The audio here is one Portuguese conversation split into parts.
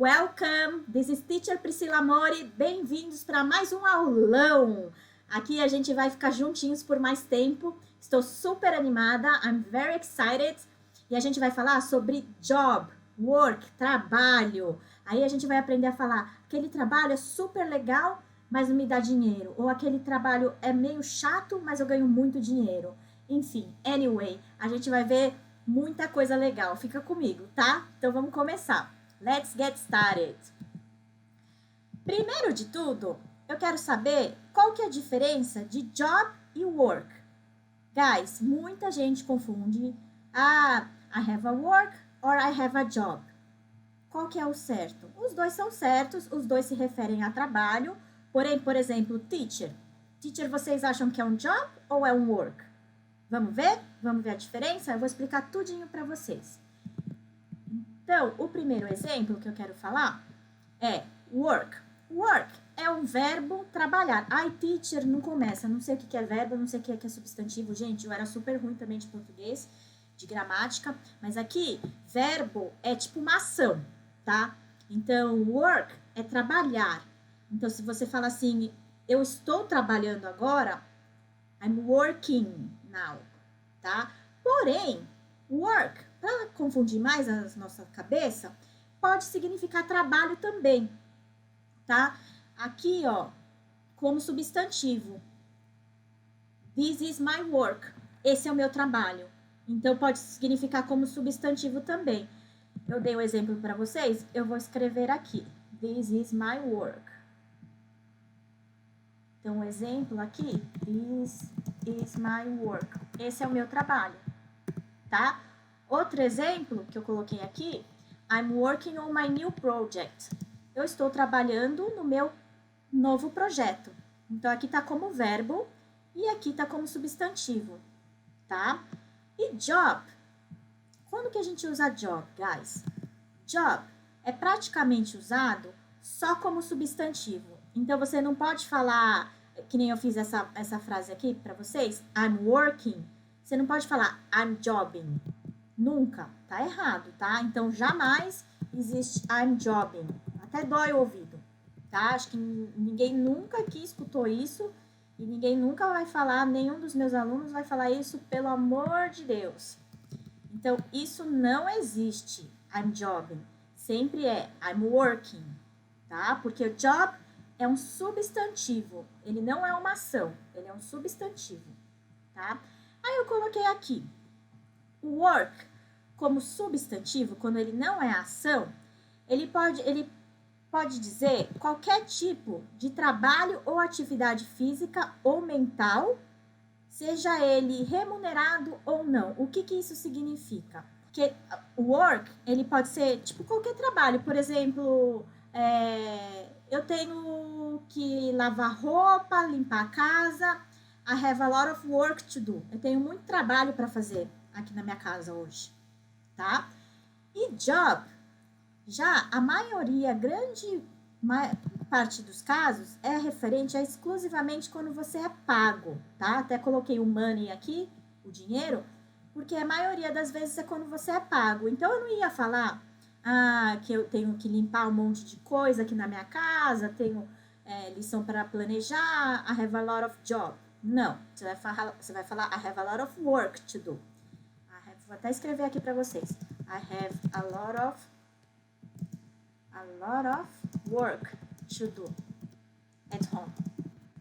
Welcome, this is Teacher Priscila Mori, bem-vindos para mais um aulão. Aqui a gente vai ficar juntinhos por mais tempo, estou super animada, I'm very excited. E a gente vai falar sobre job, work, trabalho. Aí a gente vai aprender a falar, aquele trabalho é super legal, mas não me dá dinheiro. Ou aquele trabalho é meio chato, mas eu ganho muito dinheiro. Enfim, anyway, a gente vai ver muita coisa legal. Fica comigo, tá? Então vamos começar. Let's get started. Primeiro de tudo, eu quero saber qual que é a diferença de job e work. Guys, muita gente confunde. I have a work or I have a job. Qual que é o certo? Os dois são certos, os dois se referem a trabalho. Porém, por exemplo, teacher. Teacher, vocês acham que é um job ou é um work? Vamos ver? Vamos ver a diferença? Eu vou explicar tudinho para vocês. Então, o primeiro exemplo que eu quero falar é work. Work é um verbo trabalhar. Ai, teacher, não começa. Não sei o que é verbo, não sei o que é substantivo. Gente, eu era super ruim também de português, de gramática. Mas aqui, verbo é tipo uma ação, tá? Então, work é trabalhar. Então, se você fala assim, eu estou trabalhando agora, I'm working now, tá? Porém, work, para confundir mais a nossa cabeça, pode significar trabalho também, tá? Aqui, ó, como substantivo. This is my work. Esse é o meu trabalho. Então, pode significar como substantivo também. Eu dei o exemplo para vocês, eu vou escrever aqui. This is my work. Então, o exemplo aqui, this is my work. Esse é o meu trabalho, tá? Outro exemplo que eu coloquei aqui, I'm working on my new project. Eu estou trabalhando no meu novo projeto. Então, aqui tá como verbo e aqui tá como substantivo, tá? E job, quando que a gente usa job, guys? Job é praticamente usado só como substantivo. Então, você não pode falar, que nem eu fiz essa frase aqui para vocês, I'm working. Você não pode falar I'm jobbing. Nunca. Tá errado, tá? Então, jamais existe I'm jobbing. Até dói o ouvido, tá? Acho que ninguém nunca aqui escutou isso e ninguém nunca vai falar, nenhum dos meus alunos vai falar isso, pelo amor de Deus. Então, isso não existe, I'm jobbing. Sempre é I'm working, tá? Porque o job é um substantivo, ele não é uma ação, ele é um substantivo, tá? Aí eu coloquei aqui, o work como substantivo, quando ele não é ação, ele pode dizer qualquer tipo de trabalho ou atividade física ou mental, seja ele remunerado ou não. O que isso significa? Porque o work, ele pode ser tipo qualquer trabalho, por exemplo, eu tenho que lavar roupa, limpar a casa. I have a lot of work to do. Eu tenho muito trabalho para fazer aqui na minha casa hoje, tá? E job, já a maioria, grande parte dos casos, é referente a exclusivamente quando você é pago, tá? Até coloquei o money aqui, o dinheiro, porque a maioria das vezes é quando você é pago. Então, eu não ia falar que eu tenho que limpar um monte de coisa aqui na minha casa, tenho lição para planejar, I have a lot of job. Não, você vai falar I have a lot of work to do. Vou até escrever aqui para vocês. I have a lot of work to do at home,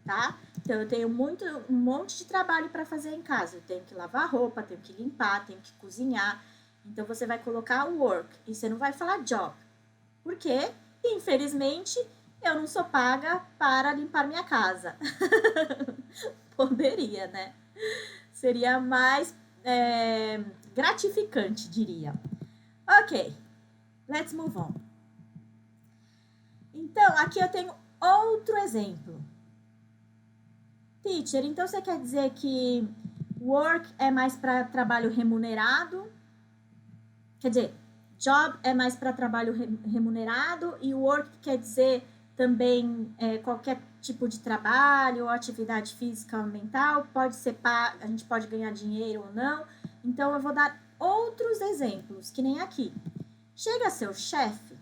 tá? Então, eu tenho um monte de trabalho para fazer em casa. Eu tenho que lavar roupa, tenho que limpar, tenho que cozinhar. Então, você vai colocar work e você não vai falar job. Por quê? Infelizmente, eu não sou paga para limpar minha casa. Poderia, né? Seria mais gratificante, diria. Ok, let's move on. Então, aqui eu tenho outro exemplo. Teacher, então você quer dizer que work é mais para trabalho remunerado? Quer dizer, job é mais para trabalho remunerado e work quer dizer também qualquer tipo de trabalho ou atividade física ou mental, pode ser a gente pode ganhar dinheiro ou não. Então, eu vou dar outros exemplos, que nem aqui. Chega seu chefe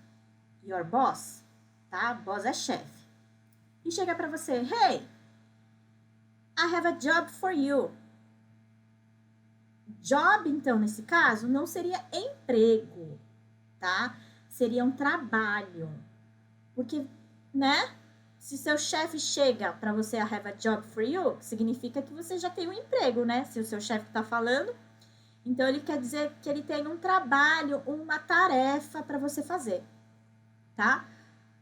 e your boss, tá? Boss é chefe. E chega para você, hey, I have a job for you. Job, então, nesse caso, não seria emprego, tá? Seria um trabalho. Porque, né? Se seu chefe chega para você, I have a job for you, significa que você já tem um emprego, né? Se o seu chefe tá falando, então ele quer dizer que ele tem um trabalho, uma tarefa para você fazer, tá?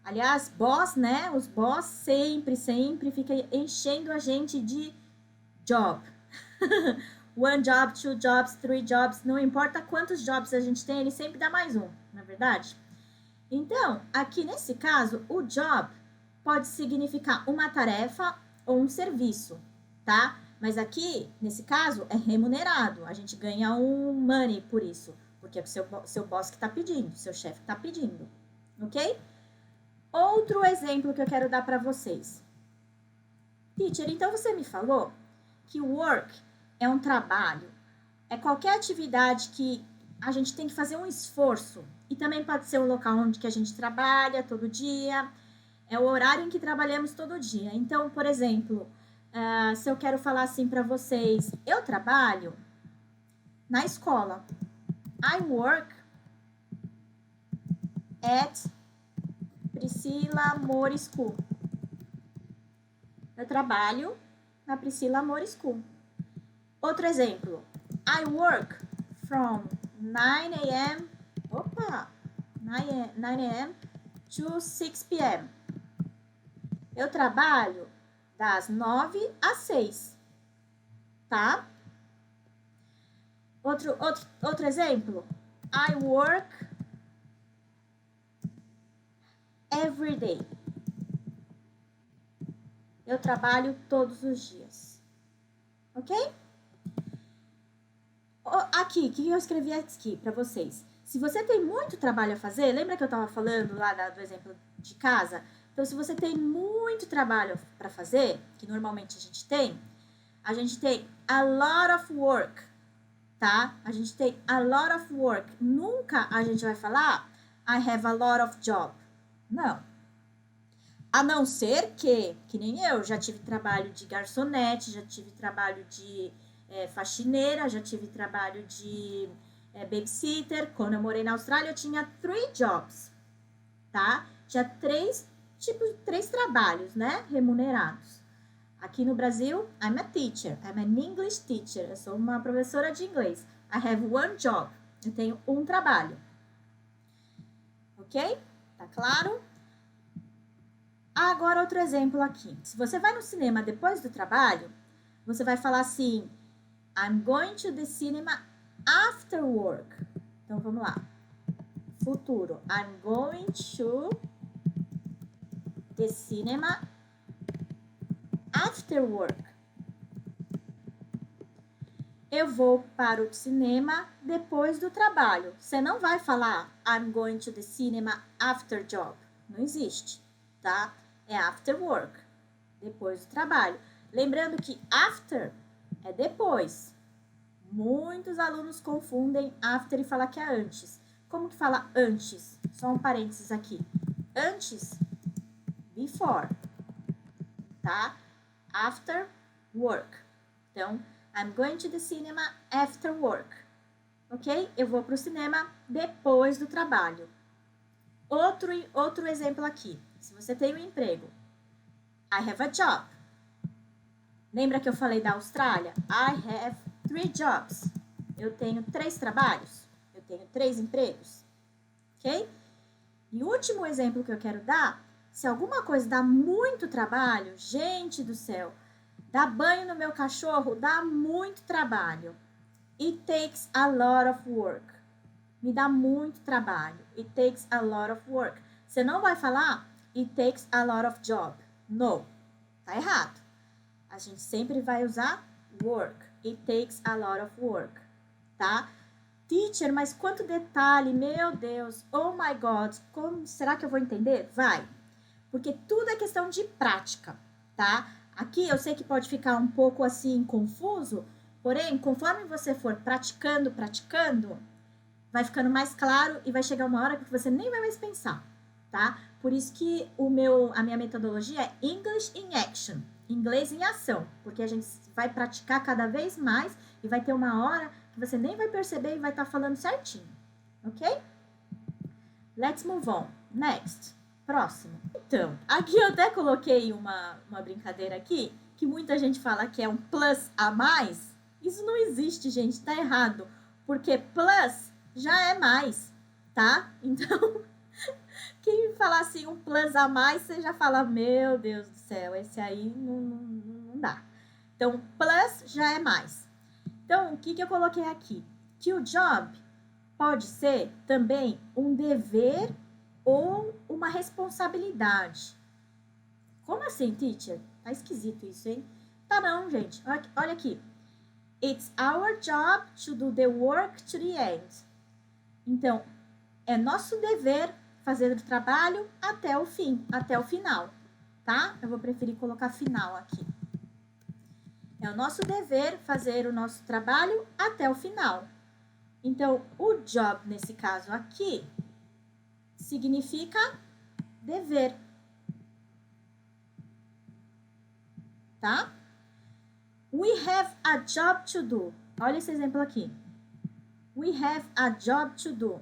Aliás, boss, né? Os boss sempre fica enchendo a gente de job. One job, two jobs, three jobs, não importa quantos jobs a gente tem, ele sempre dá mais um, não é verdade? Então, aqui nesse caso, o job pode significar uma tarefa ou um serviço, tá? Mas aqui, nesse caso, é remunerado. A gente ganha um money por isso, porque é o seu boss que está pedindo, seu chefe está pedindo, ok? Outro exemplo que eu quero dar para vocês. Teacher, então você me falou que work é um trabalho, é qualquer atividade que a gente tem que fazer um esforço. E também pode ser o local onde que a gente trabalha todo dia, é o horário em que trabalhamos todo dia. Então, por exemplo, se eu quero falar assim para vocês, eu trabalho na escola. I work at Priscila Amor School. Eu trabalho na Priscila Amor School. Outro exemplo. I work from 9 a.m. 9 a.m. to 6 p.m. Eu trabalho das 9 às 6, tá? Outro exemplo. I work every day. Eu trabalho todos os dias. Ok? Aqui, o que eu escrevi aqui para vocês? Se você tem muito trabalho a fazer, lembra que eu estava falando lá do exemplo de casa? Então, se você tem muito trabalho para fazer, que normalmente a gente tem a lot of work, tá? A gente tem a lot of work. Nunca a gente vai falar I have a lot of job. Não. A não ser que nem eu, já tive trabalho de garçonete, já tive trabalho de faxineira, já tive trabalho de babysitter. Quando eu morei na Austrália, eu tinha 3 jobs, tá? Tinha 3 trabalhos, né? Remunerados. Aqui no Brasil, I'm a teacher. I'm an English teacher. Eu sou uma professora de inglês. I have one job. Eu tenho um trabalho. Ok? Tá claro? Agora, outro exemplo aqui. Se você vai no cinema depois do trabalho, você vai falar assim, I'm going to the cinema after work. Então, vamos lá. Futuro. I'm going to the cinema after work. Eu vou para o cinema depois do trabalho. Você não vai falar I'm going to the cinema after job. Não existe, tá? É after work, depois do trabalho. Lembrando que after é depois. Muitos alunos confundem after e falam que é antes. Como que fala antes? Só um parênteses aqui. Antes, before, tá? After work. Então, I'm going to the cinema after work. Ok? Eu vou para o cinema depois do trabalho. Outro exemplo aqui. Se você tem um emprego, I have a job. Lembra que eu falei da Austrália? I have 3 jobs. Eu tenho 3 trabalhos. Eu tenho 3 empregos. Ok? E o último exemplo que eu quero dar, se alguma coisa dá muito trabalho, gente do céu, dar banho no meu cachorro dá muito trabalho. It takes a lot of work. Me dá muito trabalho. It takes a lot of work. Você não vai falar it takes a lot of job. No. Tá errado. A gente sempre vai usar work. It takes a lot of work. Tá? Teacher, mas quanto detalhe, meu Deus, oh my God, como será que eu vou entender? Vai. Porque tudo é questão de prática, tá? Aqui eu sei que pode ficar um pouco assim confuso, porém, conforme você for praticando, vai ficando mais claro e vai chegar uma hora que você nem vai mais pensar, tá? Por isso que a minha metodologia é English in Action, inglês em ação, porque a gente vai praticar cada vez mais e vai ter uma hora que você nem vai perceber e vai estar falando certinho, ok? Let's move on. Next. Próximo. Então, aqui eu até coloquei uma brincadeira aqui, que muita gente fala que é um plus a mais. Isso não existe, gente, tá errado. Porque plus já é mais, tá? Então, quem falar assim, um plus a mais, você já fala, meu Deus do céu, esse aí não dá. Então, plus já é mais. Então, o que eu coloquei aqui? Que o job pode ser também um dever ou uma responsabilidade. Como assim, teacher? Tá esquisito isso, hein? Tá não, gente. Olha aqui. It's our job to do the work to the end. Então, é nosso dever fazer o trabalho até o fim, até o final, tá? Eu vou preferir colocar final aqui. É o nosso dever fazer o nosso trabalho até o final. Então, o job, nesse caso aqui, significa dever. Tá? We have a job to do. Olha esse exemplo aqui. We have a job to do.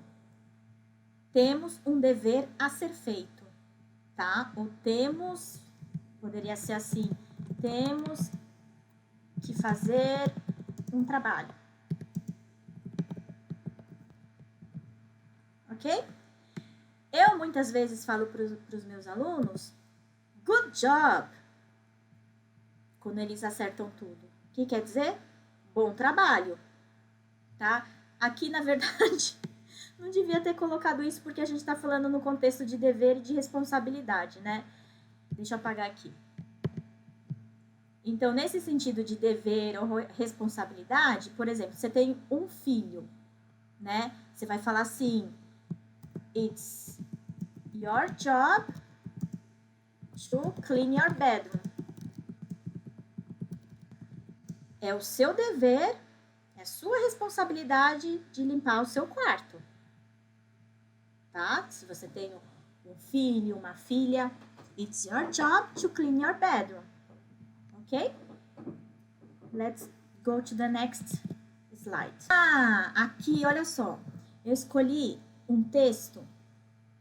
Temos um dever a ser feito, tá? Ou temos, poderia ser assim, temos que fazer um trabalho. Ok? Eu muitas vezes falo para os meus alunos, good job, quando eles acertam tudo. O que quer dizer? Bom trabalho, tá? Aqui, na verdade, não devia ter colocado isso porque a gente está falando no contexto de dever e de responsabilidade, né? Deixa eu apagar aqui. Então, nesse sentido de dever ou responsabilidade, por exemplo, você tem um filho, né? Você vai falar assim, it's your job to clean your bedroom. É o seu dever, é a sua responsabilidade de limpar o seu quarto. Tá? Se você tem um filho, uma filha, it's your job to clean your bedroom. Ok? Let's go to the next slide. Aqui, olha só. Eu escolhi um texto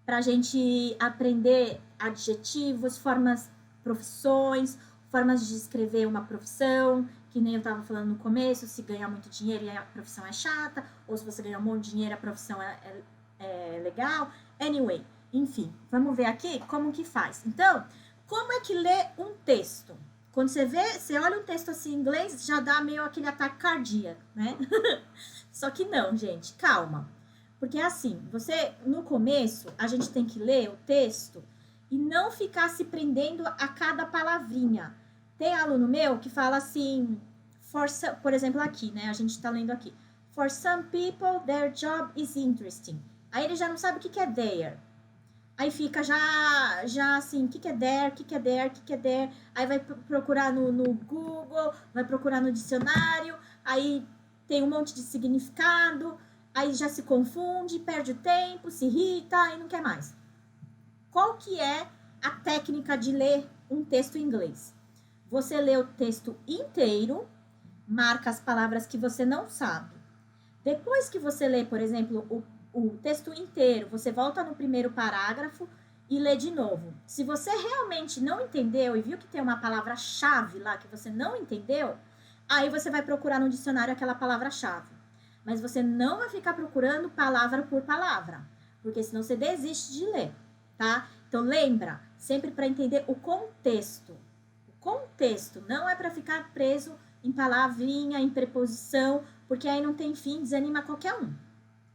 para a gente aprender adjetivos, formas, profissões, formas de escrever uma profissão, que nem eu estava falando no começo, se ganhar muito dinheiro e a profissão é chata, ou se você ganhar um monte de dinheiro a profissão é legal. Anyway, enfim, vamos ver aqui como que faz. Então, como é que lê um texto? Quando você olha um texto assim em inglês, já dá meio aquele ataque cardíaco, né? Só que não, gente, calma. Porque assim, no começo, a gente tem que ler o texto e não ficar se prendendo a cada palavrinha. Tem aluno meu que fala assim, por exemplo aqui, né? A gente tá lendo aqui. For some people, their job is interesting. Aí ele já não sabe o que é there. Aí fica já assim, o que é there, o que é there, o que é there. Aí vai procurar no Google, vai procurar no dicionário, aí tem um monte de significado, aí já se confunde, perde o tempo, se irrita e não quer mais. Qual que é a técnica de ler um texto em inglês? Você lê o texto inteiro, marca as palavras que você não sabe. Depois que você lê, por exemplo, o texto inteiro, você volta no primeiro parágrafo e lê de novo. Se você realmente não entendeu e viu que tem uma palavra-chave lá que você não entendeu, aí você vai procurar no dicionário aquela palavra-chave. Mas você não vai ficar procurando palavra por palavra, porque senão você desiste de ler, tá? Então lembra, sempre para entender o contexto. O contexto não é para ficar preso em palavrinha, em preposição, porque aí não tem fim, desanima qualquer um.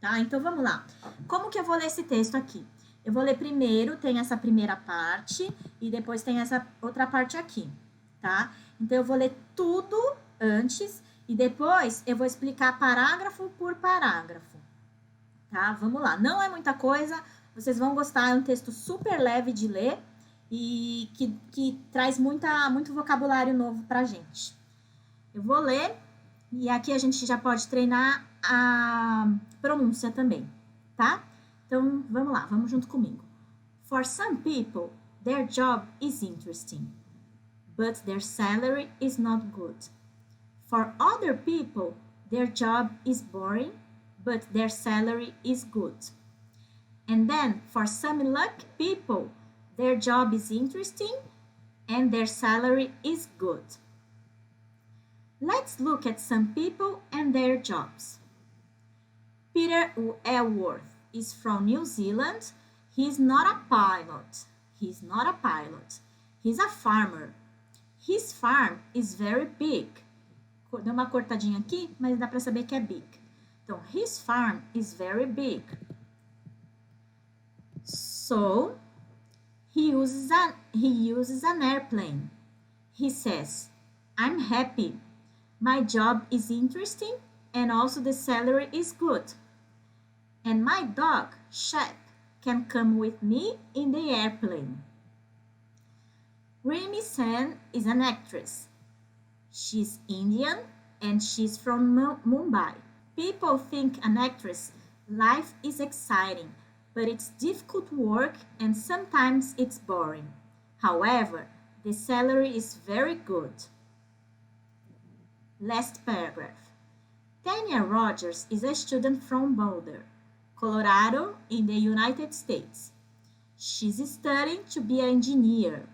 Tá? Então, vamos lá. Como que eu vou ler esse texto aqui? Eu vou ler primeiro, tem essa primeira parte, e depois tem essa outra parte aqui, tá? Então, eu vou ler tudo antes, e depois eu vou explicar parágrafo por parágrafo, tá? Vamos lá. Não é muita coisa, vocês vão gostar, é um texto super leve de ler, e que traz muito vocabulário novo pra gente. Eu vou ler, e aqui a gente já pode treinar a pronúncia também, tá? Então, vamos lá, vamos junto comigo. For some people, their job is interesting, but their salary is not good. For other people, their job is boring, but their salary is good. And then, for some lucky people, their job is interesting and their salary is good. Let's look at some people and their jobs. Peter Ellsworth is from New Zealand. He's not a pilot. He's a farmer. His farm is very big. Deu uma cortadinha aqui, mas dá para saber que é big. Então, his farm is very big. So, he uses an airplane. He says, I'm happy. My job is interesting and also the salary is good. And my dog, Shep, can come with me in the airplane. Remy Sen is an actress. She's Indian and she's from Mumbai. People think an actress' life is exciting, but it's difficult work and sometimes it's boring. However, the salary is very good. Last paragraph. Tanya Rogers is a student from Boulder, Colorado, in the United States. She's studying to be an engineer,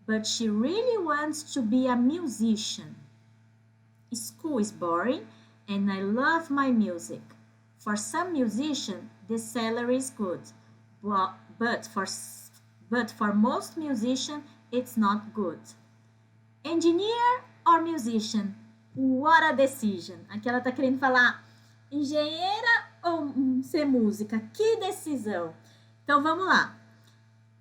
but she really wants to be a musician. School is boring and I love my music. For some musicians, the salary is good, but for most musicians, it's not good. Engineer or musician? What a decision! Aqui ela tá querendo falar engenheira ou ser música? Que decisão! Então vamos lá.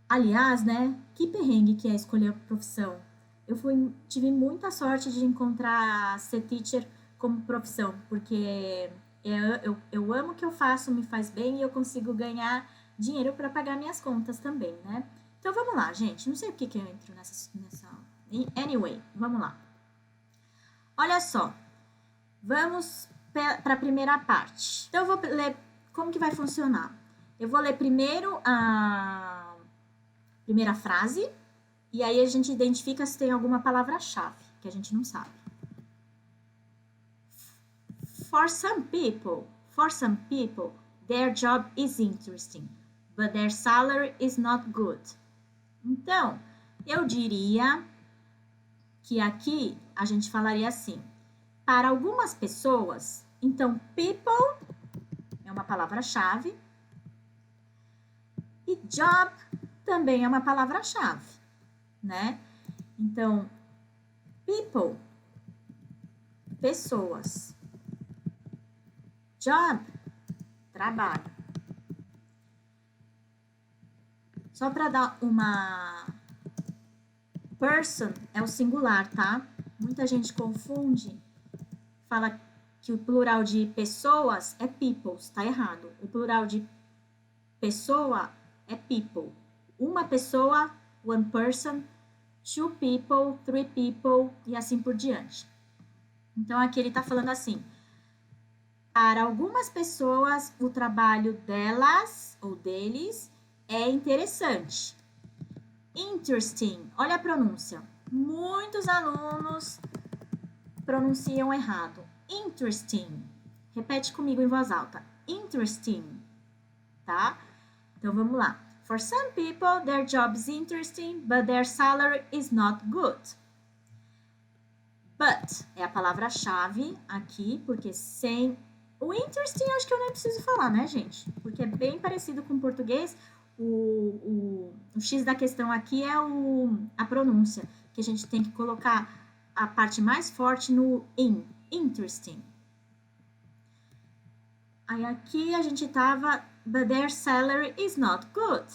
Aliás, né? Que perrengue que é escolher a profissão. Eu tive muita sorte de encontrar ser teacher como profissão, porque eu amo o que eu faço, me faz bem e eu consigo ganhar dinheiro para pagar minhas contas também, né? Então vamos lá, gente. Não sei por que eu entro nessa... Anyway, vamos lá. Olha só. Vamos para a primeira parte. Então eu vou ler como que vai funcionar. Eu vou ler primeiro a primeira frase e aí a gente identifica se tem alguma palavra-chave que a gente não sabe. For some people, their job is interesting, but their salary is not good. Então, eu diria que aqui a gente falaria assim. Para algumas pessoas, então people é uma palavra-chave e job também é uma palavra-chave, né? Então, people, pessoas. Job, trabalho. Só para dar uma... Person é o singular, tá? Muita gente confunde, fala que o plural de pessoas é peoples, tá errado. O plural de pessoa é people. Uma pessoa, one person, two people, three people e assim por diante. Então, aqui ele tá falando assim. Para algumas pessoas, o trabalho delas ou deles é interessante. Interesting. Olha a pronúncia. Muitos alunos pronunciam errado. Interesting. Repete comigo em voz alta. Interesting. Tá? Então, vamos lá. For some people, their job is interesting, but their salary is not good. But é a palavra-chave aqui, porque sem... O interesting acho que eu nem preciso falar, né, gente? Porque é bem parecido com o português. O X da questão aqui é a pronúncia, que a gente tem que colocar a parte mais forte no in. Interesting. Aí aqui a gente tava, but their salary is not good.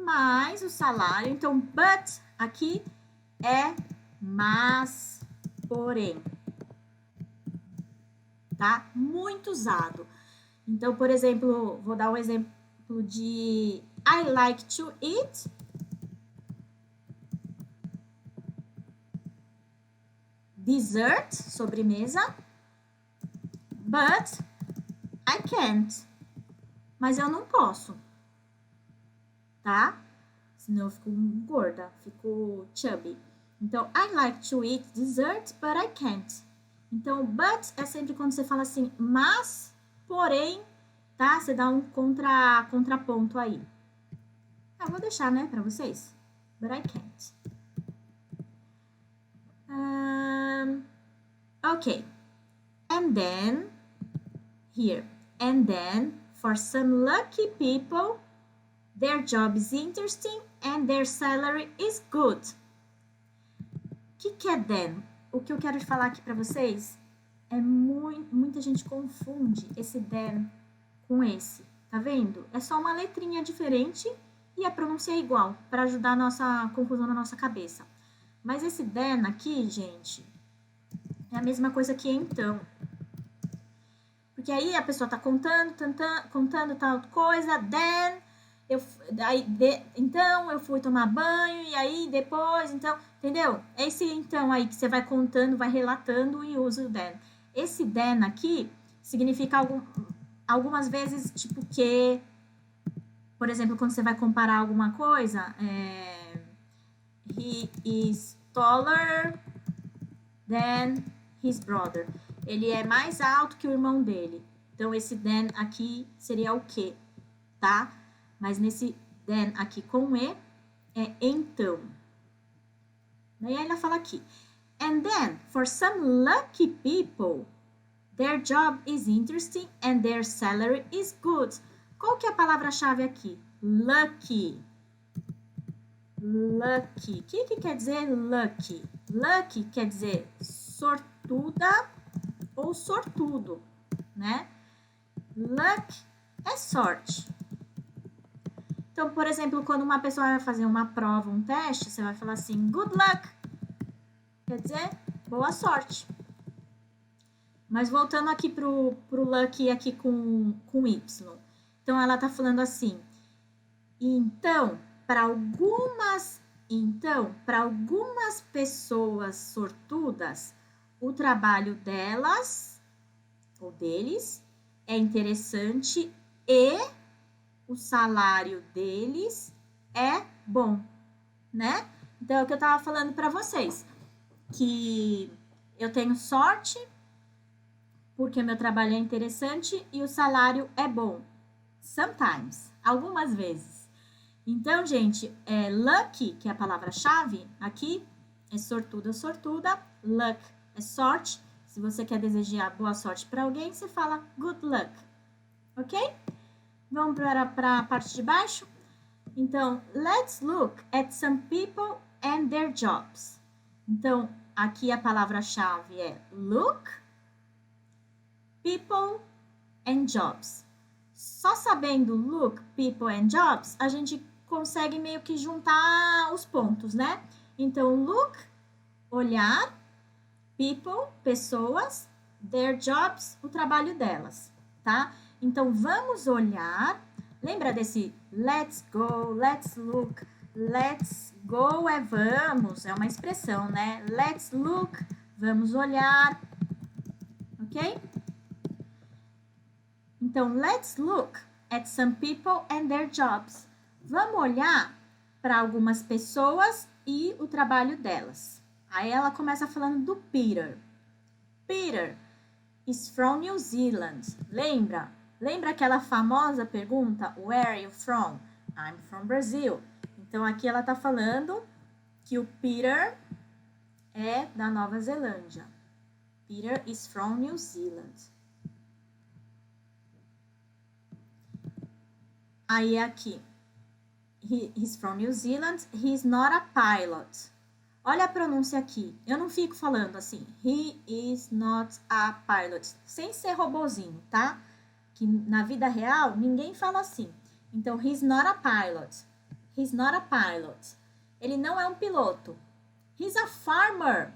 Mas o salário, então, but aqui é mas, porém. Tá? Muito usado. Então, por exemplo, vou dar um exemplo de I like to eat dessert, sobremesa, but I can't. Mas eu não posso, tá? senão eu fico gorda, fico chubby. Então, I like to eat dessert, but I can't. Então, but é sempre quando você fala assim, mas, porém, tá? Você dá um contraponto aí. Vou deixar, né, pra vocês. But I can't. Okay. And then, here. And then, for some lucky people, their job is interesting and their salary is good. O que é then? O que eu quero falar aqui pra vocês é muita gente confunde esse then com esse. Tá vendo? É só uma letrinha diferente e a pronúncia é igual, para ajudar a nossa confusão na nossa cabeça. Mas esse then aqui, gente, é a mesma coisa que então. Porque aí a pessoa tá contando tal coisa, then, então eu fui tomar banho, e aí depois, então, entendeu? É esse então aí que você vai contando, vai relatando e usa o then. Esse then aqui significa algumas vezes, tipo que, por exemplo, quando você vai comparar alguma coisa, he is taller than his brother. Ele é mais alto que o irmão dele. Então, esse then aqui seria o que, tá? Mas nesse then aqui com E, é então. Daí ela fala aqui. And then, for some lucky people, their job is interesting and their salary is good. Qual que é a palavra-chave aqui? Lucky. Lucky. O que quer dizer lucky? Lucky quer dizer sortuda ou sortudo, né? Luck é sorte. Então, por exemplo, quando uma pessoa vai fazer uma prova, um teste, você vai falar assim, good luck. Quer dizer, boa sorte. Mas voltando aqui pro luck aqui com Y. Então, ela tá falando assim, então, para algumas pessoas sortudas, o trabalho delas ou deles é interessante e o salário deles é bom, né? Então, é o que eu tava falando para vocês, que eu tenho sorte porque meu trabalho é interessante e o salário é bom. Sometimes, algumas vezes. Então, gente, lucky, que é a palavra-chave aqui, é sortuda, sortuda. Luck é sorte. Se você quer desejar boa sorte para alguém, você fala good luck. Ok? Vamos para a parte de baixo? Então, let's look at some people and their jobs. Então, aqui a palavra-chave é look, people and jobs. Só sabendo look, people and jobs, a gente consegue meio que juntar os pontos, né? Então, look, olhar, people, pessoas, their jobs, o trabalho delas, tá? Então, vamos olhar. Lembra desse let's go, let's look, let's go é vamos, é uma expressão, né? Let's look, vamos olhar, ok? Então, let's look at some people and their jobs. Vamos olhar para algumas pessoas e o trabalho delas. Aí ela começa falando do Peter. Peter is from New Zealand. Lembra? Lembra aquela famosa pergunta, where are you from? I'm from Brazil. Então, aqui ela está falando que o Peter é da Nova Zelândia. Peter is from New Zealand. Aí aqui, he's from New Zealand, he's not a pilot. Olha a pronúncia aqui, eu não fico falando assim, he is not a pilot, sem ser robozinho, tá? Que na vida real, ninguém fala assim. Então, he's not a pilot, he's not a pilot. Ele não é um piloto. He's a farmer.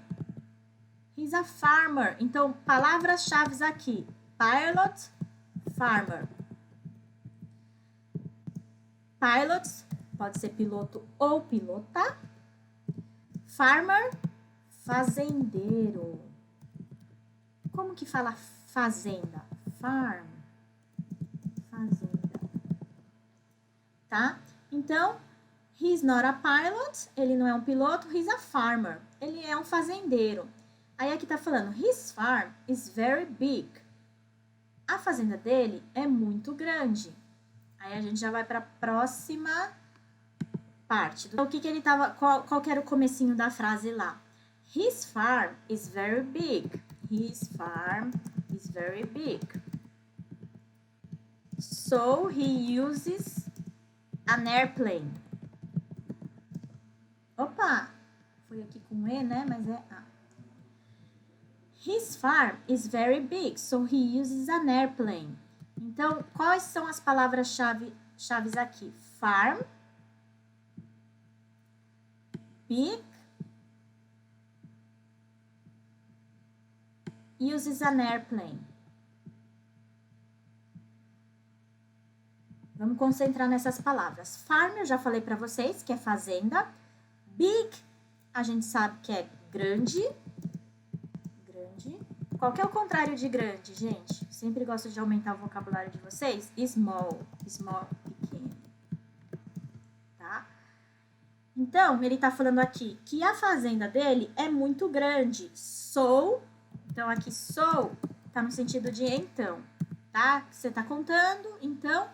He's a farmer. Então, palavras-chave aqui, pilot, farmer. Pilot, pode ser piloto ou pilota. Farmer, fazendeiro. Como que fala fazenda? Farm, fazenda. Tá? Então, He's not a pilot, ele não é um piloto. He's a farmer, ele é um fazendeiro. Aí aqui tá falando, his farm is very big. A fazenda dele é muito grande. Aí a gente já vai para a próxima parte. Então, o que ele tava, qual que era o comecinho da frase lá? His farm is very big. His farm is very big. So he uses an airplane. Opa, foi aqui com E, né? Mas é A. His farm is very big, so he uses an airplane. Então, quais são as palavras-chave aqui? Farm, big, uses an airplane. Vamos concentrar nessas palavras. Farm, eu já falei para vocês, que é fazenda. Big, a gente sabe que é grande. Grande. Qual que é o contrário de grande, gente? Sempre gosto de aumentar o vocabulário de vocês. Small. Small, pequeno. Tá? Então, ele tá falando aqui que a fazenda dele é muito grande. So, então aqui so tá no sentido de então, tá? Você tá contando, então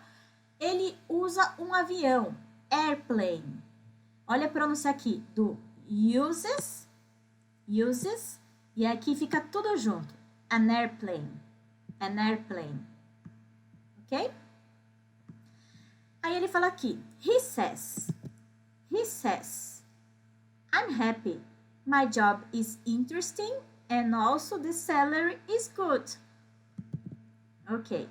ele usa um avião, airplane. Olha a pronúncia aqui do uses, e aqui fica tudo junto. An airplane, ok? Aí ele fala aqui, he says, I'm happy, my job is interesting and also the salary is good. Ok.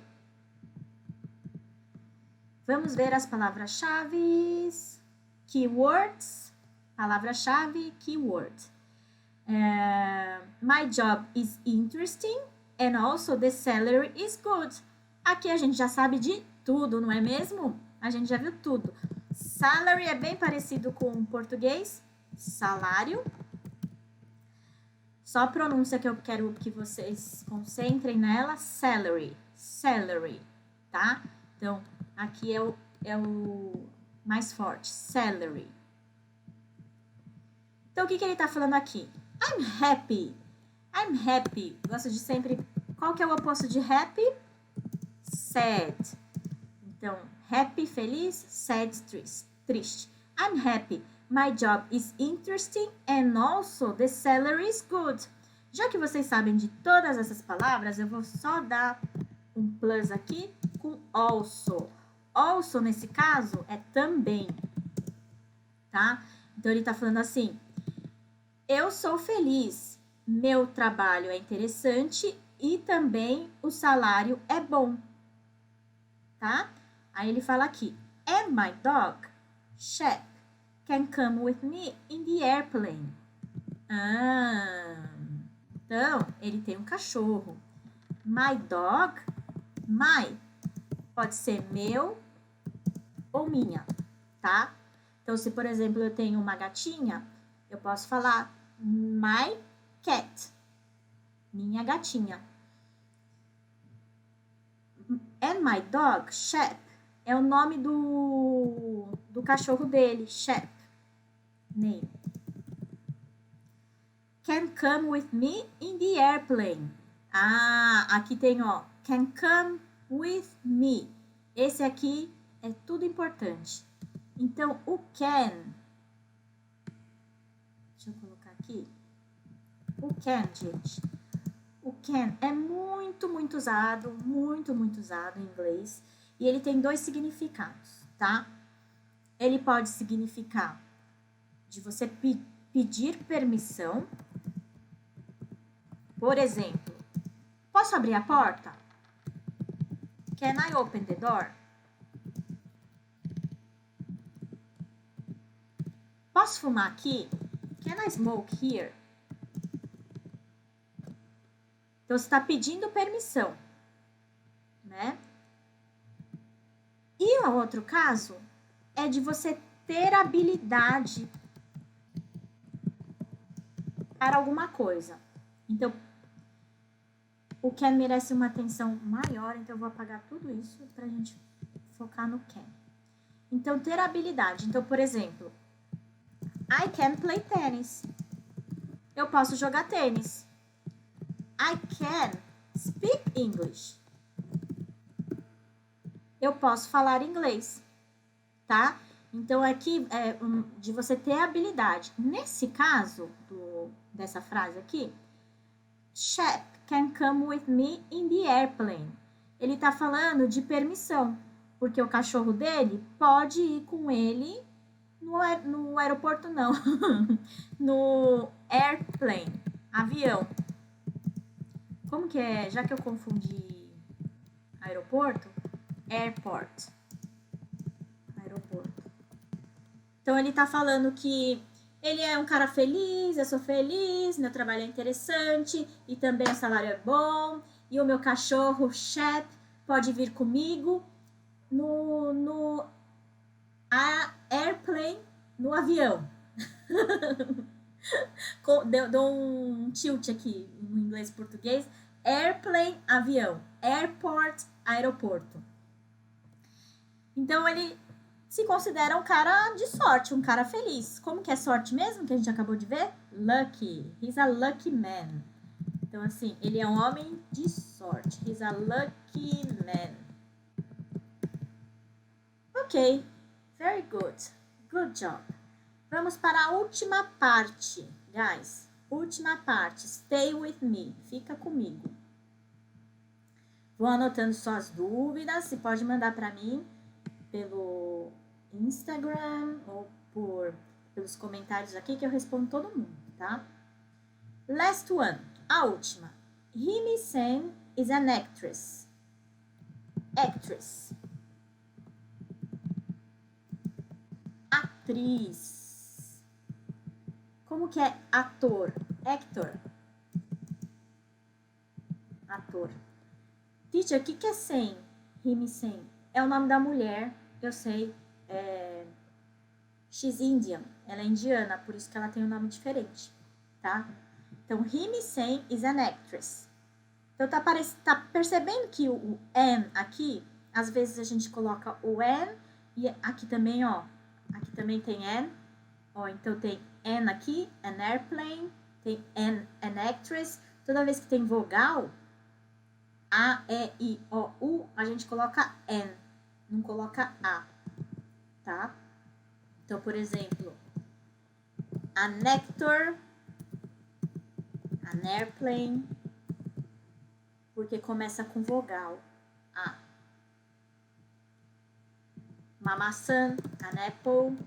Vamos ver as palavras-chave, keywords, palavra-chave, keyword. My job is interesting and also the salary is good. Aqui a gente já sabe de tudo, não é mesmo? A gente já viu tudo. Salary é bem parecido com o português, salário. Só a pronúncia que eu quero que vocês concentrem nela, salary, tá? Então, aqui é o mais forte, salary. Então, o que ele tá falando aqui? I'm happy. Gosto de sempre... Qual que é o oposto de happy? Sad. Então, happy, feliz, sad, triste. I'm happy. My job is interesting and also the salary is good. Já que vocês sabem de todas essas palavras, eu vou só dar um plus aqui com also. Also, nesse caso, é também, tá? Então, ele tá falando assim, eu sou feliz, meu trabalho é interessante e também o salário é bom, tá? Aí ele fala aqui, and my dog, Shep, can come with me in the airplane. Então, ele tem um cachorro. My dog, my, pode ser meu ou minha, tá? Então, se, por exemplo, eu tenho uma gatinha, eu posso falar my cat, minha gatinha. And my dog, Shep, é o nome do cachorro dele, Shep, name. Can come with me in the airplane. Aqui tem, ó, can come with me. Esse aqui é tudo importante. Então, o can, deixa eu colocar aqui. O can, gente. O can é muito usado em inglês. E ele tem dois significados, tá? Ele pode significar de você pedir permissão. Por exemplo, posso abrir a porta? Can I open the door? Posso fumar aqui? Can I smoke here? Então, você está pedindo permissão, né? E o outro caso é de você ter habilidade para alguma coisa. Então, o can merece uma atenção maior, então eu vou apagar tudo isso para a gente focar no can. Então, ter habilidade. Então, por exemplo, I can play tennis. Eu posso jogar tênis. I can speak English. Eu posso falar inglês, tá? Então, aqui é de você ter habilidade. Nesse caso, dessa frase aqui, Shep can come with me in the airplane. Ele tá falando de permissão, porque o cachorro dele pode ir com ele no aeroporto, não, no airplane, avião. Como que é? Já que eu confundi aeroporto, airport, aeroporto. Então, ele tá falando que ele é um cara feliz, eu sou feliz, meu trabalho é interessante e também o salário é bom. E o meu cachorro, Shep, pode vir comigo no airplane, no avião. Dou um tilt aqui no inglês e português. Airplane, avião. Airport, aeroporto. Então, ele se considera um cara de sorte, um cara feliz. Como que é sorte mesmo, que a gente acabou de ver? Lucky. He's a lucky man. Então, assim, ele é um homem de sorte. He's a lucky man. Ok. Very good. Good job. Vamos para a última parte, guys. Última parte. Stay with me. Fica comigo. Vou anotando suas dúvidas. Você pode mandar para mim pelo Instagram ou pelos comentários aqui que eu respondo todo mundo, tá? Last one. A última. Himi-sen is an actress. Actress. Atriz. Como que é ator? Actor. Ator. Teacher, o que é sen? Himi-sen. É o nome da mulher, eu sei. She's Indian. Ela é indiana, por isso que ela tem um nome diferente, tá? Então, Himi-sen is an actress. Então, tá percebendo que o an aqui, às vezes a gente coloca o an e aqui também, ó. Aqui também tem an. Ó, então tem an aqui, an airplane, tem an actress. Toda vez que tem vogal, A, E, I, O, U, a gente coloca an, não coloca A, tá? Então, por exemplo, an actor, an airplane, porque começa com vogal, A. Uma maçã, an apple,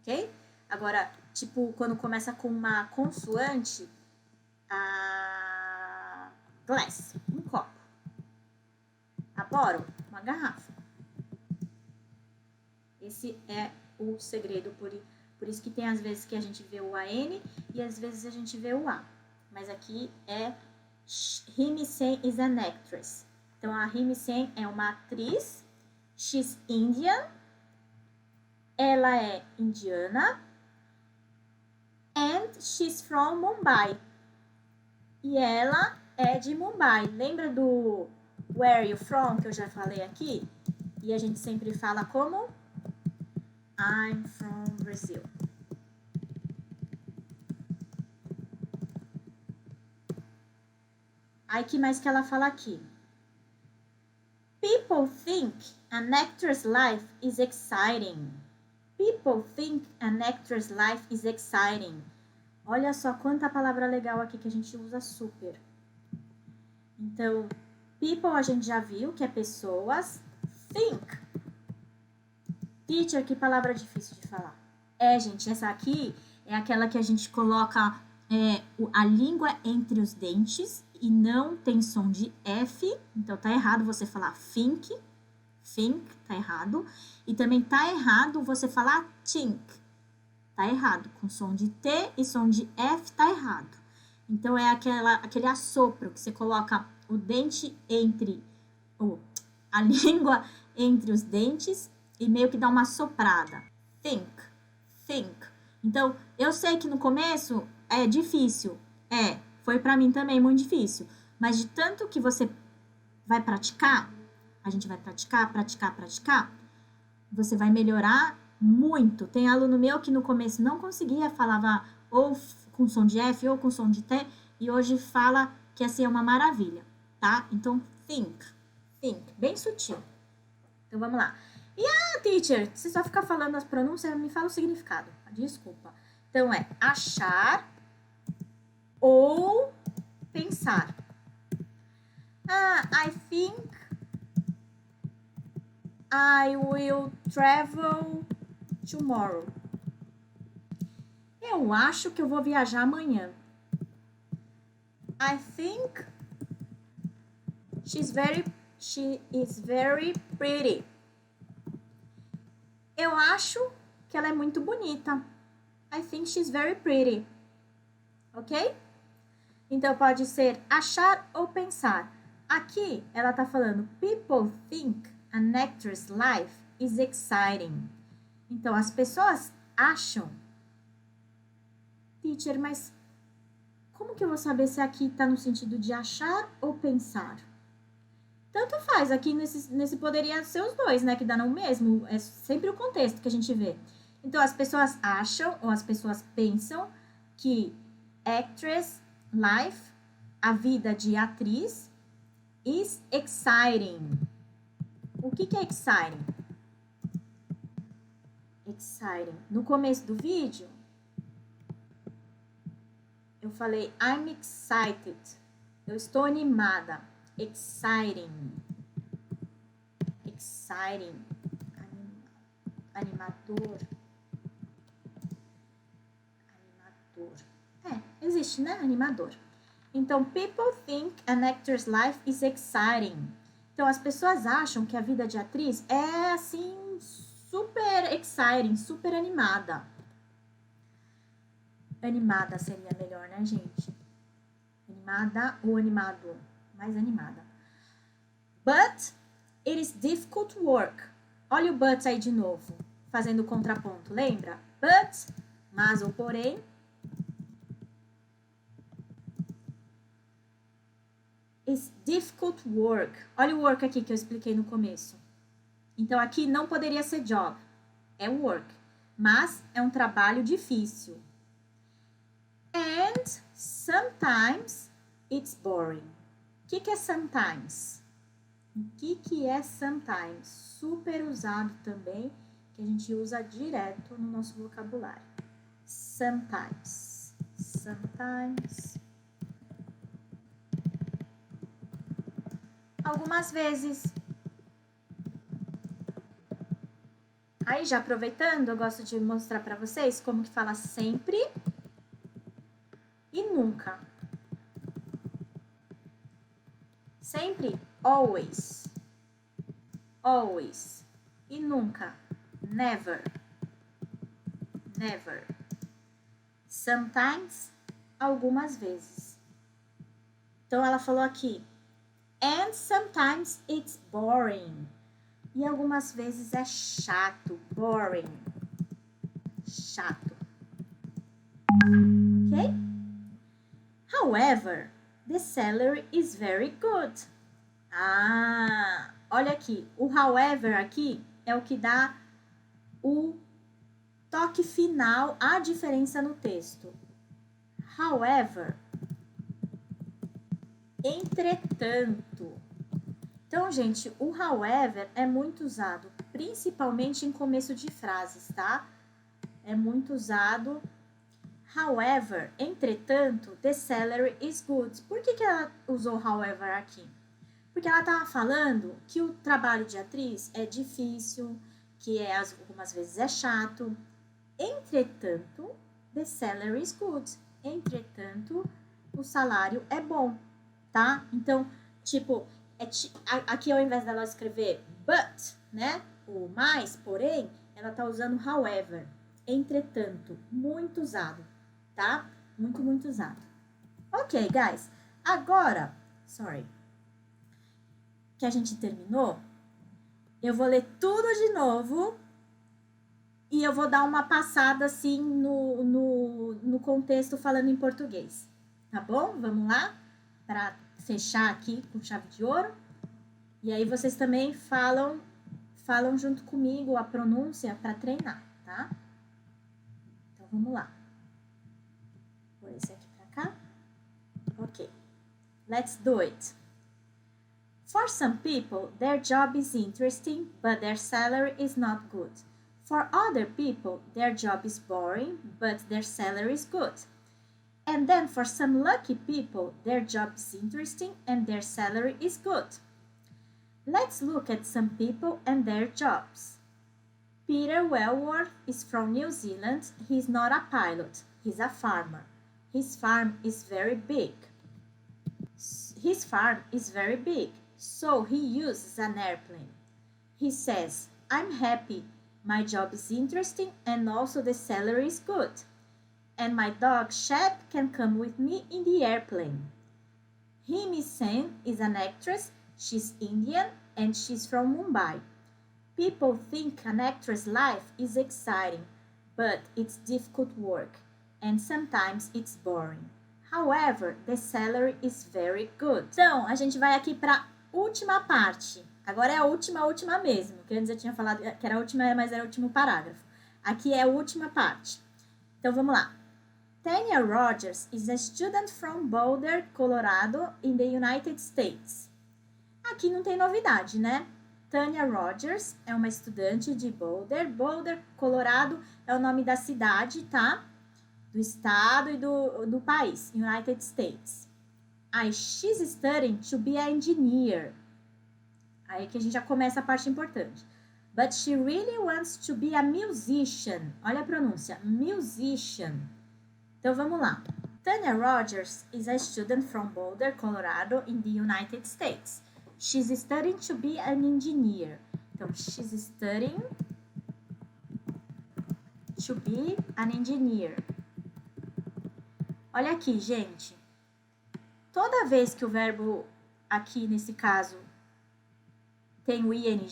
ok? Agora, tipo, quando começa com uma consoante, a glass, um copo. A bottle, uma garrafa. Esse é o segredo, por isso que tem às vezes que a gente vê o AN e às vezes a gente vê o A. Mas aqui é Himi-sen is an actress. Então, a Himi-sen é uma atriz. She's Indian. Ela é indiana. And she's from Mumbai. E ela é de Mumbai. Lembra do Where are you from, que eu já falei aqui? E a gente sempre fala como? I'm from Brazil. Aí, que mais que ela fala aqui? People think an actor's life is exciting. People think an actor's life is exciting. Olha só quanta palavra legal aqui que a gente usa super. Então, people a gente já viu que é pessoas. Think. Teacher, que palavra difícil de falar. Gente, essa aqui é aquela que a gente coloca a língua entre os dentes e não tem som de F. Então, tá errado você falar think. Think, tá errado. E também tá errado você falar think. Tá errado. Com som de T e som de F, tá errado. Então, é aquele assopro que você coloca o dente a língua entre os dentes e meio que dá uma soprada. Think, think. Então, eu sei que no começo é difícil. Foi pra mim também muito difícil. Mas de tanto que você vai praticar, a gente vai praticar, você vai melhorar muito. Tem aluno meu que no começo não conseguia, falava ou com som de F ou com som de T, e hoje fala que assim é uma maravilha, tá? Então, think, bem sutil. Então, vamos lá. E teacher, se só ficar falando as pronúncias, me fala o significado. Desculpa. Então, é achar ou pensar. I think I will travel tomorrow. Eu acho que eu vou viajar amanhã. I think she is very pretty. Eu acho que ela é muito bonita. I think she's very pretty. Ok? Então, pode ser achar ou pensar. Aqui, ela tá falando, people think an actress life is exciting. Então, as pessoas acham. Teacher, mas como que eu vou saber se aqui tá no sentido de achar ou pensar? Tanto faz, aqui nesse poderia ser os dois, né, que dá no mesmo, é sempre o contexto que a gente vê. Então, as pessoas acham ou as pessoas pensam que actress life, a vida de atriz, is exciting. O que é exciting? Exciting. No começo do vídeo, eu falei I'm excited. Eu estou animada. Exciting. Exciting. Animador. Existe, né? Animador. Então, people think an actor's life is exciting. Então, as pessoas acham que a vida de atriz é, assim, super exciting, super animada. Animada seria melhor, né, gente? Animada ou animado? Mais animada. But it is difficult work. Olha o but aí de novo, fazendo o contraponto, lembra? But, mas ou porém, is difficult work. Olha o work aqui que eu expliquei no começo. Então, aqui não poderia ser job, é work, mas é um trabalho difícil. And sometimes it's boring. O que é sometimes? O que é sometimes? Super usado também, que a gente usa direto no nosso vocabulário. Sometimes. Sometimes. Algumas vezes. Aí, já aproveitando, eu gosto de mostrar para vocês como que fala sempre e nunca. Sempre, always. Always. E nunca, never. Never. Sometimes, algumas vezes. Então, ela falou aqui, and sometimes it's boring. E algumas vezes é chato, boring. Chato. Ok? However, the salary is very good. Olha aqui. O however aqui é o que dá o toque final, a diferença no texto. However, entretanto. Então, gente, o however é muito usado, principalmente em começo de frases, tá? É muito usado. However, entretanto, the salary is good. Por que ela usou however aqui? Porque ela estava falando que o trabalho de atriz é difícil, que algumas vezes é chato. Entretanto, the salary is good. Entretanto, o salário é bom, tá? Então, tipo, aqui ao invés dela escrever but, né? O mais, porém, ela tá usando however. Entretanto, muito usado, tá? Muito, muito usado. Ok, guys. Agora, que a gente terminou, eu vou ler tudo de novo e eu vou dar uma passada assim no contexto falando em português, tá bom? Vamos lá? Para fechar aqui com chave de ouro. E aí vocês também falam junto comigo a pronúncia para treinar, tá? Então, vamos lá. Vou pôr esse aqui para cá. Ok. Let's do it. For some people, their job is interesting, but their salary is not good. For other people, their job is boring, but their salary is good. And then for some lucky people, their job is interesting and their salary is good. Let's look at some people and their jobs. Peter Wellworth is from New Zealand. He's not a pilot, he's a farmer. His farm is very big. So he uses an airplane. He says, I'm happy, my job is interesting, and also the salary is good. And my dog Shep can come with me in the airplane. Himi Sen is an actress, she's Indian, and she's from Mumbai. People think an actress' life is exciting, but it's difficult work, and sometimes it's boring. However, the salary is very good. Então, a gente vai aqui para a última parte. Agora é a última mesmo, que antes eu tinha falado que era a última, mas era o último parágrafo. Aqui é a última parte. Então, vamos lá. Tanya Rogers is a student from Boulder, Colorado, in the United States. Aqui não tem novidade, né? Tanya Rogers é uma estudante de Boulder. Boulder, Colorado, é o nome da cidade, tá? Do estado e do país, United States. Aí, she's studying to be an engineer. Aí que a gente já começa a parte importante. But she really wants to be a musician. Olha a pronúncia, musician. Então, vamos lá. Tanya Rogers is a student from Boulder, Colorado, in the United States. She's studying to be an engineer. Então, she's studying to be an engineer. Olha aqui, gente. Toda vez que o verbo aqui, nesse caso, tem o ing,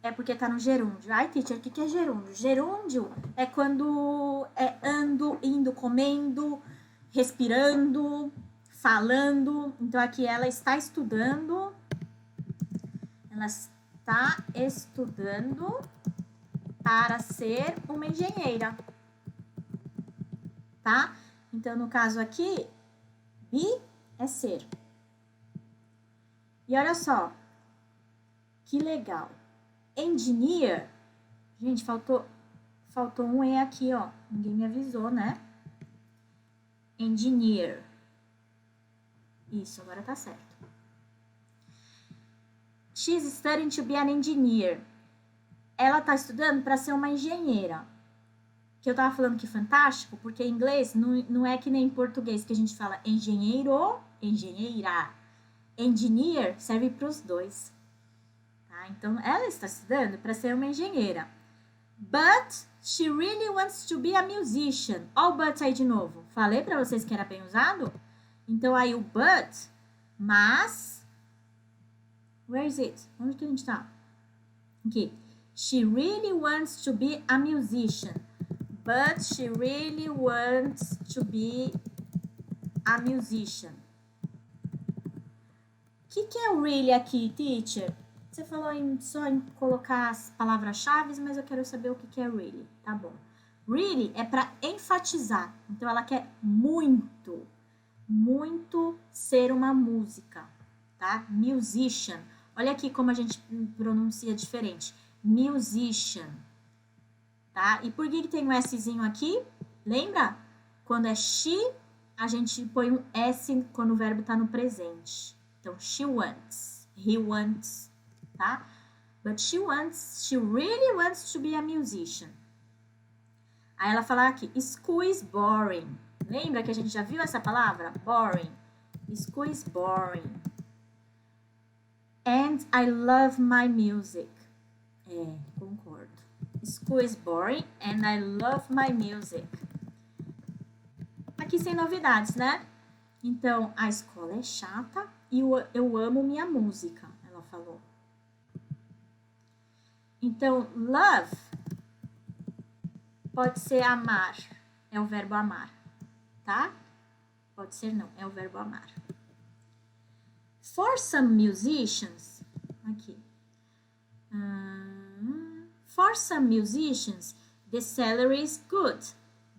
é porque tá no gerúndio. Ai, teacher, o que é gerúndio? Gerúndio é quando é ando, indo, comendo, respirando, falando. Então, aqui ela está estudando. Ela está estudando para ser uma engenheira. Tá? Então, no caso aqui, be é ser. E olha só, que legal. Engineer, gente, faltou um E aqui, ó. Ninguém me avisou, né? Engineer. Isso, agora tá certo. She's studying to be an engineer. Ela tá estudando para ser uma engenheira. Que eu tava falando que fantástico, porque em inglês não é que nem em português que a gente fala engenheiro, engenheira. Engineer serve para os dois. Tá? Então, ela está estudando para ser uma engenheira. But she really wants to be a musician. Olha o but aí de novo. Falei para vocês que era bem usado? Então, aí o but, mas... Where is it? Onde que a gente tá? Aqui. She really wants to be a musician. But she really wants to be a musician. O que é o really aqui, teacher? Você falou só em colocar as palavras-chave, mas eu quero saber o que é really. Tá bom. Really é para enfatizar. Então, ela quer muito, muito ser uma música, tá? Musician. Olha aqui como a gente pronuncia diferente. Musician. Tá? E por que tem um Szinho aqui? Lembra? Quando é she, a gente põe um S quando o verbo está no presente. Então, she wants, he wants, tá? But she really wants to be a musician. Aí ela fala aqui, school is boring. Lembra que a gente já viu essa palavra? Boring. School is boring. And I love my music. É, concordo. School is boring and I love my music. Aqui sem novidades, né? Então, a escola é chata e eu amo minha música, ela falou. Então, love pode ser amar, é o verbo amar, tá? Pode ser não, é o verbo amar. For some musicians, aqui. For some musicians, the salary is good,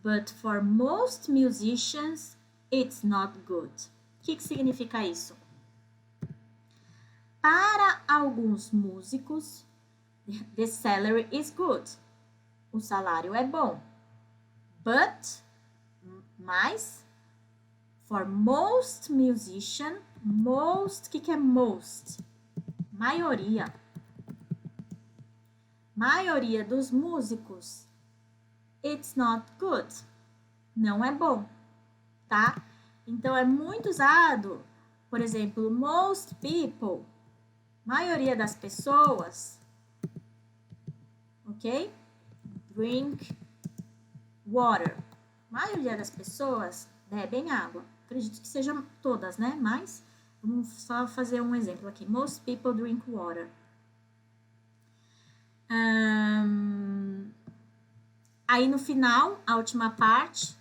but for most musicians, it's not good. O que significa isso? Para alguns músicos, the salary is good. O salário é bom. Mas, for most musician, most, o que é most? Maioria. Maioria dos músicos, it's not good. Não é bom, tá? Então, é muito usado, por exemplo, most people, maioria das pessoas, ok? Drink water. Maioria das pessoas bebem água. Acredito que sejam todas, né? Mas vamos só fazer um exemplo aqui. Most people drink water. Aí no final, a última parte,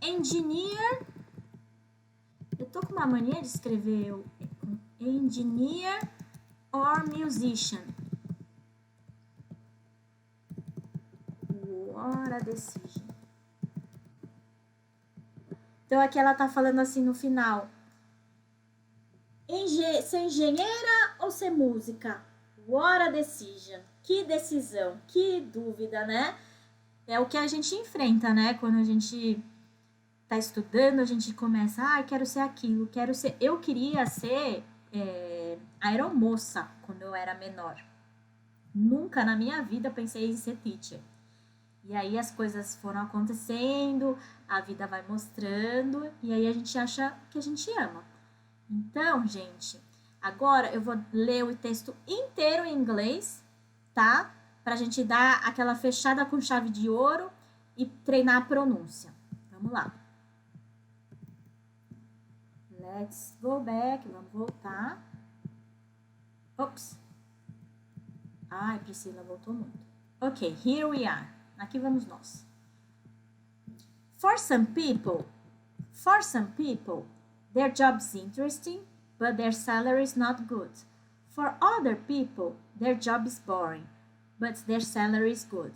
engineer. Eu tô com uma mania de escrever engineer or musician. What a decision. Então aqui ela tá falando assim no final. Ser engenheira ou ser música? What a decision. Que decisão, que dúvida, né? É o que a gente enfrenta, né? Quando a gente tá estudando, a gente começa, quero ser aquilo, quero ser... Eu queria ser aeromoça quando eu era menor. Nunca na minha vida pensei em ser teacher. E aí as coisas foram acontecendo, a vida vai mostrando, e aí a gente acha que a gente ama. Então, gente, agora eu vou ler o texto inteiro em inglês, tá? Pra gente dar aquela fechada com chave de ouro e treinar a pronúncia. Vamos lá. Let's go back, vamos voltar. Ops. Ai, Priscila, voltou muito. Ok, here we are. Aqui vamos nós. For some people, their job is interesting, but their salary is not good. For other people, their job is boring, but their salary is good.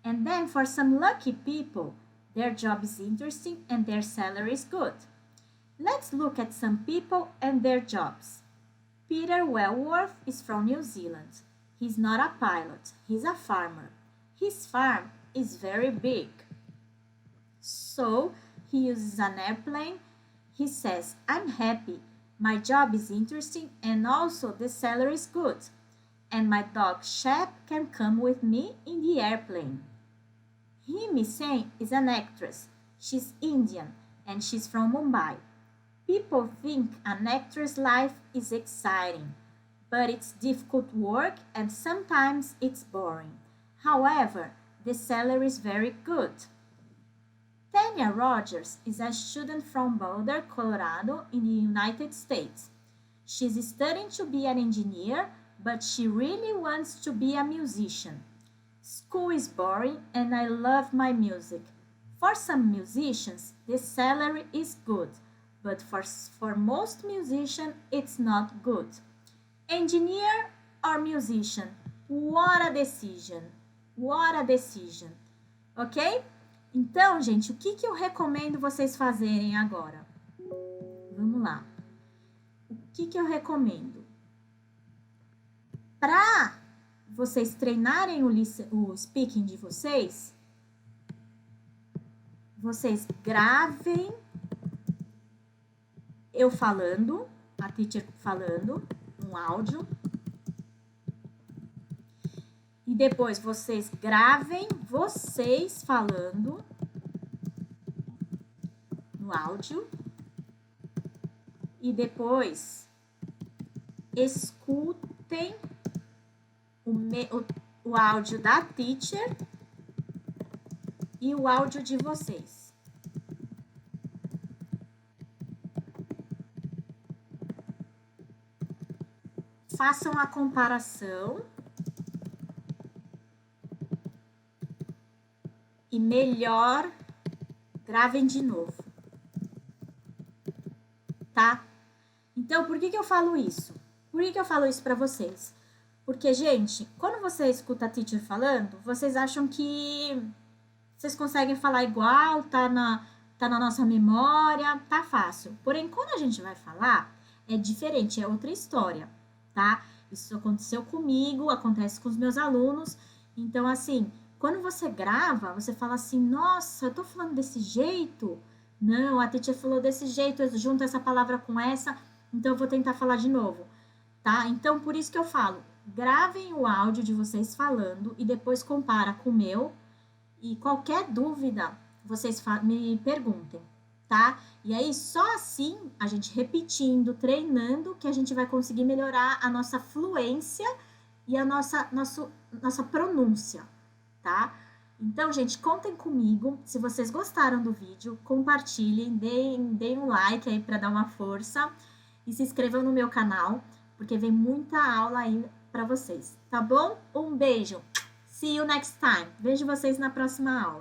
And then for some lucky people, their job is interesting and their salary is good. Let's look at some people and their jobs. Peter Wellworth is from New Zealand. He's not a pilot, he's a farmer. His farm is very big. So he uses an airplane. He says, I'm happy. My job is interesting and also the salary is good. And my dog Shep can come with me in the airplane. Himi Sen is an actress. She's Indian and she's from Mumbai. People think an actress' life is exciting, but it's difficult work and sometimes it's boring. However, the salary is very good. Tanya Rogers is a student from Boulder, Colorado, in the United States. She's studying to be an engineer, but she really wants to be a musician. School is boring and I love my music. For some musicians, the salary is good, but for most musicians, it's not good. Engineer or musician? What a decision! What a decision! Ok? Então, gente, o que eu recomendo vocês fazerem agora? Vamos lá. O que eu recomendo? Para vocês treinarem o speaking de vocês gravem eu falando, a teacher falando, um áudio. E depois vocês gravem vocês falando no áudio. E depois escutem o áudio da teacher e o áudio de vocês. Façam a comparação. E melhor, gravem de novo. Tá? Então, por que eu falo isso? Por que eu falo isso para vocês? Porque, gente, quando você escuta a teacher falando, vocês acham que vocês conseguem falar igual, tá na nossa memória, tá fácil. Porém, quando a gente vai falar, é diferente, é outra história, tá? Isso aconteceu comigo, acontece com os meus alunos. Então, assim, quando você grava, você fala assim, nossa, eu tô falando desse jeito? Não, a teacher falou desse jeito, eu junto essa palavra com essa, então eu vou tentar falar de novo, tá? Então, por isso que eu falo, gravem o áudio de vocês falando e depois compara com o meu. E qualquer dúvida, vocês me perguntem, tá? E aí, só assim, a gente repetindo, treinando, que a gente vai conseguir melhorar a nossa fluência e a nossa pronúncia, tá? Então, gente, contem comigo. Se vocês gostaram do vídeo, compartilhem, deem um like aí para dar uma força e se inscrevam no meu canal, porque vem muita aula aí para vocês, tá bom? Um beijo! See you next time. Vejo vocês na próxima aula.